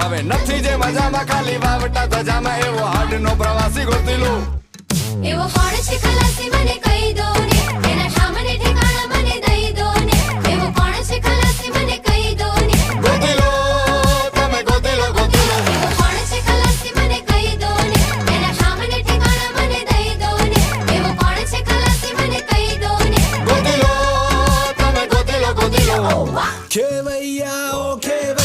હવે નથી જે મજામાં ખાલી વાવટા ધજામાં એવો હાડનો પ્રવાસી ગોતી લો એવો કોણ છે ખલાસી મને કહી દો ને એના સામને ઠેકાણા મને દઈ દો ને એવો કોણ છે ખલાસી મને કહી દો ને ગોતી લો તમે ગોતી લો એવો કોણ છે ખલાસી મને કહી દો ને એના સામને ઠેકાણા મને દઈ દો ને એવો કોણ છે ખલાસી મને કહી દો ને ગોતી લો તમે ગોતી લો ખેવૈયા ઓ ખેવૈયા